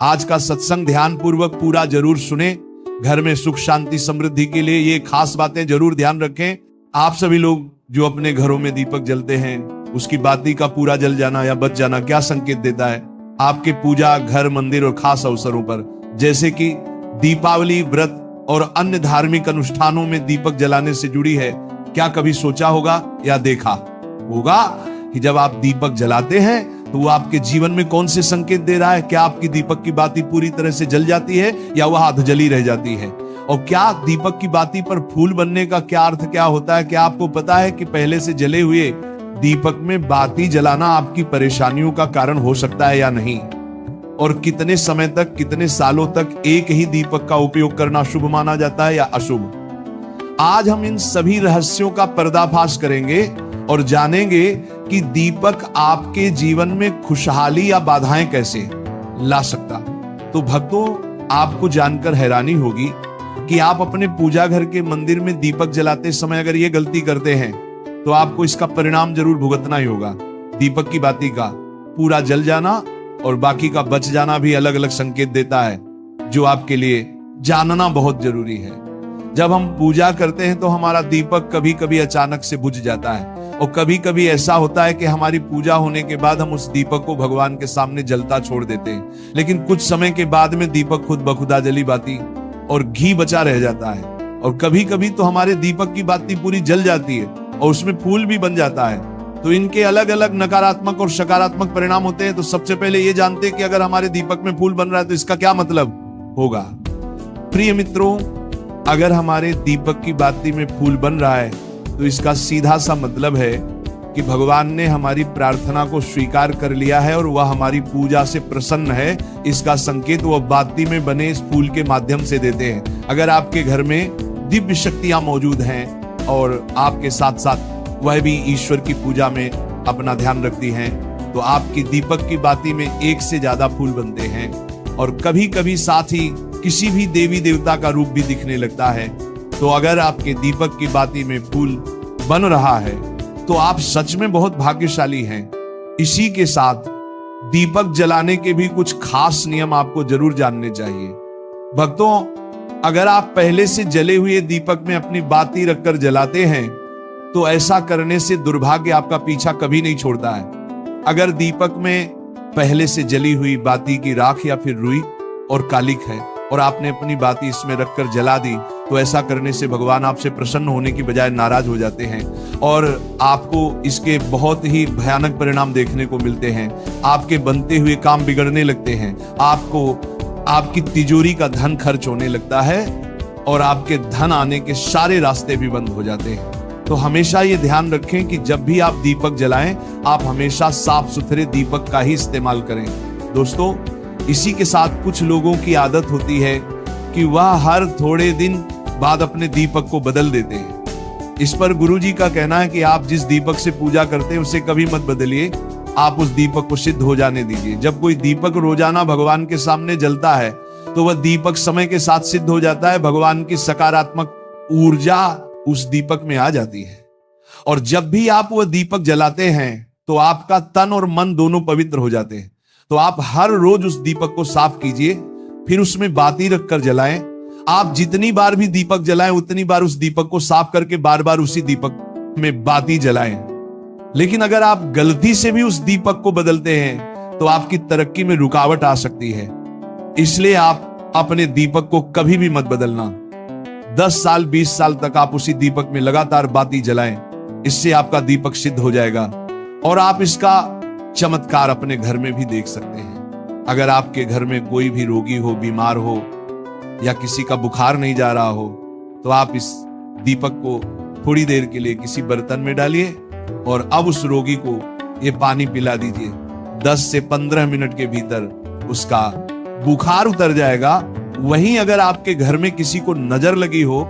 आज का सत्संग ध्यान पूर्वक पूरा जरूर सुने। घर में सुख शांति समृद्धि के लिए ये खास बातें जरूर ध्यान रखें। आप सभी लोग जो अपने घरों में दीपक जलते हैं, उसकी बाती का पूरा जल जाना या बच जाना क्या संकेत देता है? आपके पूजा, घर, मंदिर और खास अवसरों पर जैसे कि दीपावली, व्रत और अन्य धार्मिक अनुष्ठानों में दीपक जलाने से जुड़ी है। क्या कभी सोचा होगा या देखा होगा कि जब आप दीपक जलाते हैं तो वो आपके जीवन में कौन से संकेत दे रहा है? क्या आपकी दीपक की बाती पूरी तरह से जल जाती है या वह आध जली रह जाती है? और क्या दीपक की बाती पर फूल बनने का क्या अर्थ क्या होता है? क्या आपको पता है कि पहले से जले हुए दीपक में बाती जलाना आपकी परेशानियों का कारण हो सकता है या नहीं? और कितने समय तक, कितने सालों तक एक ही दीपक का उपयोग करना शुभ माना जाता है या अशुभ? आज हम इन सभी रहस्यों का पर्दाफाश करेंगे और जानेंगे कि दीपक आपके जीवन में खुशहाली या बाधाएं कैसे ला सकता। तो भक्तों, आपको जानकर हैरानी होगी कि आप अपने पूजा घर के मंदिर में दीपक जलाते समय अगर ये गलती करते हैं तो आपको इसका परिणाम जरूर भुगतना ही होगा। दीपक की बाती का पूरा जल जाना और बाकी का बच जाना भी अलग अलग संकेत देता है, जो आपके लिए जानना बहुत जरूरी है। जब हम पूजा करते हैं तो हमारा दीपक कभी कभी अचानक से बुझ जाता है और कभी कभी ऐसा होता है कि हमारी पूजा होने के बाद हम उस दीपक को भगवान के सामने जलता छोड़ देते हैं, लेकिन कुछ समय के बाद में दीपक खुद बखुदा जली बाती और घी बचा रह जाता है। और कभी कभी तो हमारे दीपक की बाती पूरी जल जाती है और उसमें फूल भी बन जाता है। तो इनके अलग अलग नकारात्मक और सकारात्मक परिणाम होते हैं। तो सबसे पहले ये जानते हैं कि अगर हमारे दीपक में फूल बन रहा है तो इसका क्या मतलब होगा। प्रिय मित्रों, अगर हमारे दीपक की बाती में फूल बन रहा है तो इसका सीधा सा मतलब है कि भगवान ने हमारी प्रार्थना को स्वीकार कर लिया है और वह हमारी पूजा से प्रसन्न है। इसका संकेत वह बाती में बने इस फूल के माध्यम से देते हैं। अगर आपके घर में दिव्य शक्तियां मौजूद हैं और आपके साथ साथ वह भी ईश्वर की पूजा में अपना ध्यान रखती हैं, तो आपकी दीपक की बाती में एक से ज्यादा फूल बनते हैं और कभी कभी साथ ही किसी भी देवी देवता का रूप भी दिखने लगता है। तो अगर आपके दीपक की बाती में फूल बन रहा है तो आप सच में बहुत भाग्यशाली हैं। इसी के साथ दीपक जलाने के भी कुछ खास नियम आपको जरूर जानने चाहिए। भक्तों, अगर आप पहले से जले हुए दीपक में अपनी बाती रखकर जलाते हैं तो ऐसा करने से दुर्भाग्य आपका पीछा कभी नहीं छोड़ता है। अगर दीपक में पहले से जली हुई बाती की राख या फिर रुई और कालिक है और आपने अपनी बाती इसमें रखकर जला दी तो ऐसा करने से भगवान आपसे प्रसन्न होने की बजाय नाराज हो जाते हैं और आपको इसके बहुत ही भयानक परिणाम देखने को मिलते हैं। आपके बनते हुए काम बिगड़ने लगते हैं, आपकी तिजोरी का धन खर्च होने लगता है और आपके धन आने के सारे रास्ते भी बंद हो जाते हैं। तो हमेशा ये ध्यान रखें कि जब भी आप दीपक जलाएं, आप हमेशा साफ सुथरे दीपक का ही इस्तेमाल करें। दोस्तों, इसी के साथ कुछ लोगों की आदत होती है कि वह हर थोड़े दिन बाद अपने दीपक को बदल देते हैं। इस पर गुरुजी का कहना है कि आप जिस दीपक से पूजा करते हैं उसे कभी मत बदलिए, आप उस दीपक को सिद्ध हो जाने दीजिए। जब कोई दीपक रोजाना भगवान के सामने जलता है तो वह दीपक समय के साथ सिद्ध हो जाता है। भगवान की सकारात्मक ऊर्जा उस दीपक में आ जाती है और जब भी आप वह दीपक जलाते हैं तो आपका तन और मन दोनों पवित्र हो जाते हैं। तो आप हर रोज उस दीपक को साफ कीजिए, फिर उसमें बाती रखकर जलाएं। आप जितनी बार भी दीपक जलाएं उतनी बार उस दीपक को साफ करके बार बार उसी दीपक में बाती जलाएं। लेकिन अगर आप गलती से भी उस दीपक को बदलते हैं तो आपकी तरक्की में रुकावट आ सकती है। इसलिए आप अपने दीपक को कभी भी मत बदलना। 10 साल 20 साल तक आप उसी दीपक में लगातार बाती जलाएं, इससे आपका दीपक सिद्ध हो जाएगा और आप इसका चमत्कार अपने घर में भी देख सकते हैं। अगर आपके घर में कोई भी रोगी हो, बीमार हो या किसी का बुखार नहीं जा रहा हो तो आप इस दीपक को थोड़ी देर के लिए किसी बर्तन में डालिए और अब उस रोगी को ये पानी पिला दीजिए। 10 से 15 मिनट के भीतर उसका बुखार उतर जाएगा। वहीं अगर आपके घर में किसी को नजर लगी हो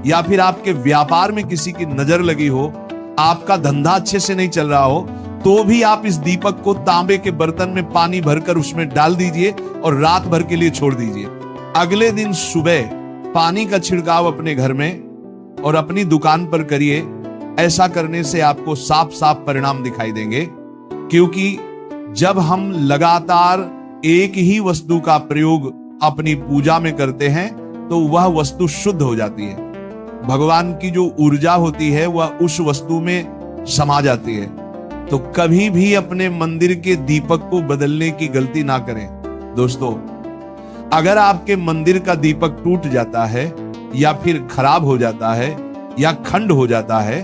या फिर आपके व्यापार में किसी की नजर लगी हो, आपका धंधा अच्छे से नहीं चल रहा हो, तो भी आप इस दीपक को तांबे के बर्तन में पानी भरकर उसमें डाल दीजिए और रात भर के लिए छोड़ दीजिए। अगले दिन सुबह पानी का छिड़काव अपने घर में और अपनी दुकान पर करिए। ऐसा करने से आपको साफ साफ परिणाम दिखाई देंगे, क्योंकि जब हम लगातार एक ही वस्तु का प्रयोग अपनी पूजा में करते हैं तो वह वस्तु शुद्ध हो जाती है। भगवान की जो ऊर्जा होती है वह उस वस्तु में समा जाती है। तो कभी भी अपने मंदिर के दीपक को बदलने की गलती ना करें। दोस्तों, अगर आपके मंदिर का दीपक टूट जाता है या फिर खराब हो जाता है या खंड हो जाता है,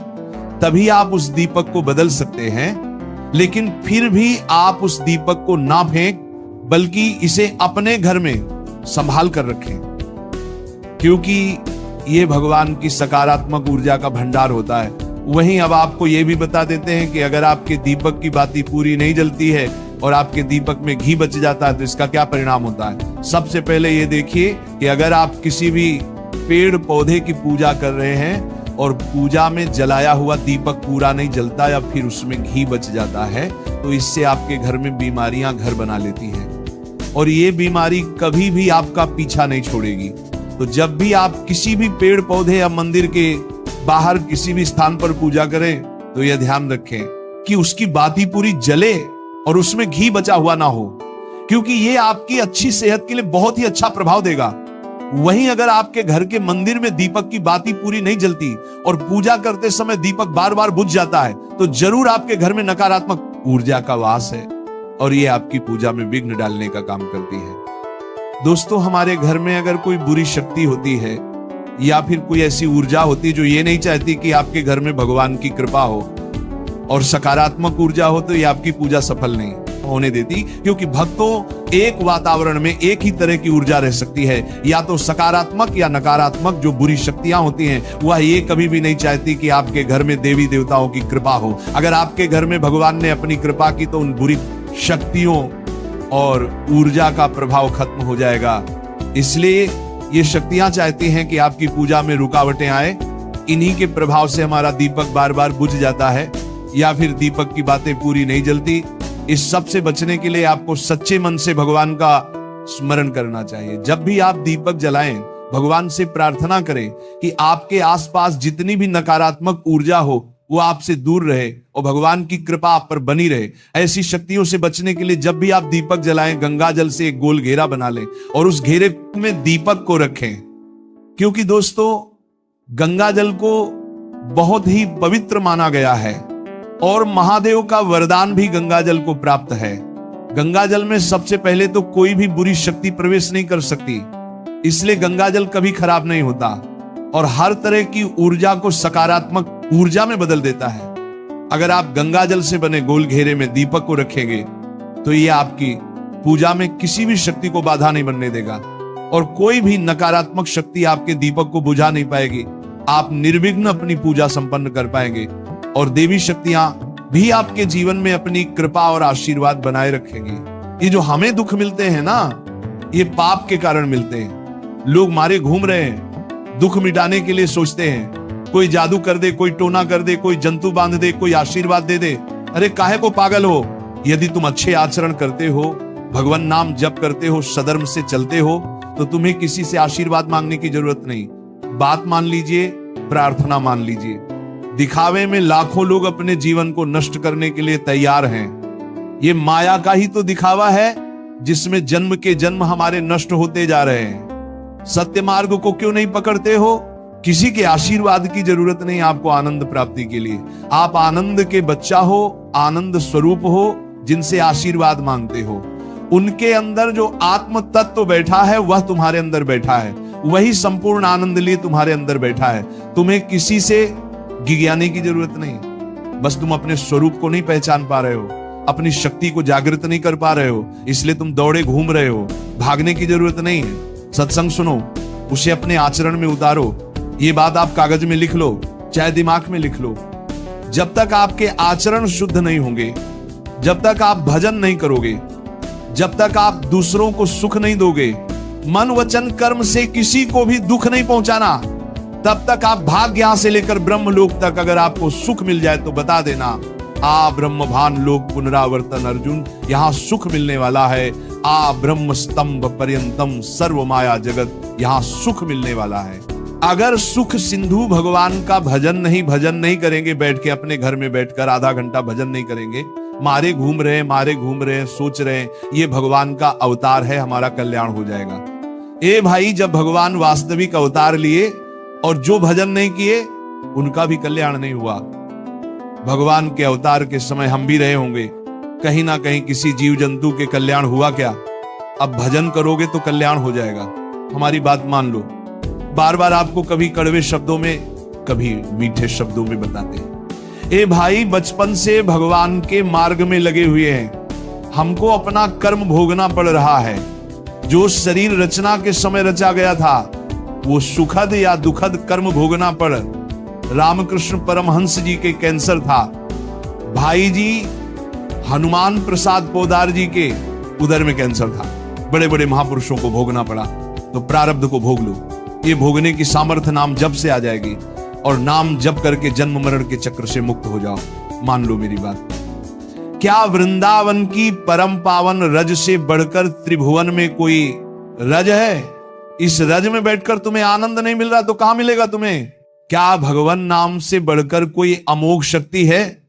तभी आप उस दीपक को बदल सकते हैं। लेकिन फिर भी आप उस दीपक को ना फेंक, बल्कि इसे अपने घर में संभाल कर रखें, क्योंकि यह भगवान की सकारात्मक ऊर्जा का भंडार होता है। वहीं अब आपको यह भी बता देते हैं कि अगर आपके दीपक की बाती पूरी नहीं जलती है और आपके दीपक में घी बच जाता है तो इसका क्या परिणाम होता है। सबसे पहले ये देखिए कि अगर आप किसी भी पेड़ पौधे की पूजा कर रहे हैं और पूजा में जलाया हुआ दीपक पूरा नहीं जलता या फिर उसमें घी बच जाता है, तो इससे आपके घर में बीमारियां घर बना लेती हैं और ये बीमारी कभी भी आपका पीछा नहीं छोड़ेगी। तो जब भी आप किसी भी पेड़ पौधे या मंदिर के बाहर किसी भी स्थान पर पूजा करें तो यह ध्यान रखें कि उसकी बाती पूरी जले और उसमें घी बचा हुआ ना हो, क्योंकि यह आपकी अच्छी सेहत के लिए बहुत ही अच्छा प्रभाव देगा। वहीं अगर आपके घर के मंदिर में दीपक की बाती पूरी नहीं जलती और पूजा करते समय दीपक बार बार बुझ जाता है, तो जरूर आपके घर में नकारात्मक ऊर्जा का वास है और यह आपकी पूजा में विघ्न डालने का काम करती है। दोस्तों, हमारे घर में अगर कोई बुरी शक्ति होती है या फिर कोई ऐसी ऊर्जा होती है जो ये नहीं चाहती कि आपके घर में भगवान की कृपा हो और सकारात्मक ऊर्जा हो, तो ये आपकी पूजा सफल नहीं होने देती, क्योंकि भक्तों एक वातावरण में एक ही तरह की ऊर्जा रह सकती है, या तो सकारात्मक या नकारात्मक। जो बुरी शक्तियां होती हैं वह ये कभी भी नहीं चाहती कि आपके घर में देवी देवताओं की कृपा हो। अगर आपके घर में भगवान ने अपनी कृपा की तो उन बुरी शक्तियों और ऊर्जा का प्रभाव खत्म हो जाएगा। इसलिए ये शक्तियां चाहती हैं कि आपकी पूजा में रुकावटें आए। इन्हीं के प्रभाव से हमारा दीपक बार बार बुझ जाता है या फिर दीपक की बातें पूरी नहीं जलती। इस सब से बचने के लिए आपको सच्चे मन से भगवान का स्मरण करना चाहिए। जब भी आप दीपक जलाएं, भगवान से प्रार्थना करें कि आपके आसपास जितनी भी नकारात्मक ऊर्जा हो वो आपसे दूर रहे और भगवान की कृपा आप पर बनी रहे। ऐसी शक्तियों से बचने के लिए जब भी आप दीपक जलाएं, गंगा जल से एक गोल घेरा बना लें और उस घेरे में दीपक को रखें, क्योंकि दोस्तों गंगा जल को बहुत ही पवित्र माना गया है और महादेव का वरदान भी गंगा जल को प्राप्त है। गंगा जल में सबसे पहले तो कोई भी बुरी शक्ति प्रवेश नहीं कर सकती, इसलिए गंगा जल कभी खराब नहीं होता और हर तरह की ऊर्जा को सकारात्मक ऊर्जा में बदल देता है। अगर आप गंगा जल से बने गोल घेरे में दीपक को रखेंगे तो यह आपकी पूजा में किसी भी शक्ति को बाधा नहीं बनने देगा और कोई भी नकारात्मक शक्ति आपके दीपक को बुझा नहीं पाएगी। आप निर्विघ्न अपनी पूजा संपन्न कर पाएंगे और देवी शक्तियां भी आपके जीवन में अपनी कृपा और आशीर्वाद बनाए रखेंगी। ये जो हमें दुख मिलते हैं ना, ये पाप के कारण मिलते हैं। लोग मारे घूम रहे हैं, दुख मिटाने के लिए सोचते हैं कोई जादू कर दे, कोई टोना कर दे, कोई जंतु बांध दे, कोई आशीर्वाद दे दे। अरे काहे को पागल हो? यदि तुम अच्छे आचरण करते हो, भगवान नाम जप करते हो, सधर्म से चलते हो, तो तुम्हें किसी से आशीर्वाद मांगने की जरूरत नहीं। बात मान लीजिए, प्रार्थना मान लीजिए। दिखावे में लाखों लोग अपने जीवन को नष्ट करने के लिए तैयार हैं। ये माया का ही तो दिखावा है जिसमें जन्म के जन्म हमारे नष्ट होते जा रहे हैं। सत्य मार्ग को क्यों नहीं पकड़ते हो? किसी के आशीर्वाद की जरूरत नहीं आपको आनंद प्राप्ति के लिए। आप आनंद के बच्चा हो, आनंद स्वरूप हो, जिनसे आशीर्वाद मांगते हो। उनके अंदर जो आत्म तत्व बैठा है वह तुम्हारे अंदर बैठा है, वही संपूर्ण आनंद लिए तुम्हारे अंदर बैठा है। तुम्हें किसी से गिज्ञाने की जरूरत नहीं। बस तुम अपने स्वरूप को नहीं पहचान पा रहे हो, अपनी शक्ति को जागृत नहीं कर पा रहे हो, इसलिए तुम दौड़े घूम रहे हो। भागने की जरूरत नहीं है। सत्संग सुनो, उसे अपने आचरण में उतारो। ये बात आप कागज में लिख लो, चाहे दिमाग में लिख लो। जब तक आपके आचरण शुद्ध नहीं होंगे, जब तक आप भजन नहीं करोगे, जब तक आप दूसरों को सुख नहीं दोगे, मन वचन कर्म से किसी को भी दुख नहीं पहुंचाना, तब तक आप भाग्य यहां से लेकर ब्रह्मलोक तक अगर आपको सुख मिल जाए तो बता देना, आ ब्रह्मभान लोक पुनरावर्तन अर्जुन, यहां सुख मिलने वाला है। आ ब्रह्म स्तंभ पर्यंतम सर्व माया जगत, यहां सुख मिलने वाला है। अगर सुख सिंधु भगवान का भजन नहीं करेंगे, बैठ के अपने घर में बैठकर आधा घंटा भजन नहीं करेंगे, मारे घूम रहे हैं, सोच रहे हैं ये भगवान का अवतार है, हमारा कल्याण हो जाएगा। ए भाई, जब भगवान वास्तविक अवतार लिए और जो भजन नहीं किए उनका भी कल्याण नहीं हुआ। भगवान के अवतार के समय हम भी रहे होंगे, कहीं ना कहीं किसी जीव जंतु के कल्याण हुआ क्या? अब भजन करोगे तो कल्याण हो जाएगा, हमारी बात मान लो। बार बार आपको कभी कड़वे शब्दों में, कभी मीठे शब्दों में बताते हैं। ए भाई, बचपन से भगवान के मार्ग में लगे हुए हैं, हमको अपना कर्म भोगना पड़ रहा है। जो शरीर रचना के समय रचा गया था वो सुखद या दुखद कर्म भोगना पड़। रामकृष्ण परमहंस जी के कैंसर था, भाई जी हनुमान प्रसाद पोदार जी के उदर में कैंसर था, बड़े बड़े महापुरुषों को भोगना पड़ा। तो प्रारब्ध को भोग लो, ये भोगने की सामर्थ्य नाम जप से आ जाएगी और नाम जप करके जन्म मरण के चक्र से मुक्त हो जाओ। मान लो मेरी बात। क्या वृंदावन की परम पावन रज से बढ़कर त्रिभुवन में कोई रज है? इस रज में बैठकर तुम्हें आनंद नहीं मिल रहा तो कहां मिलेगा तुम्हें? क्या भगवान नाम से बढ़कर कोई अमोघ शक्ति है?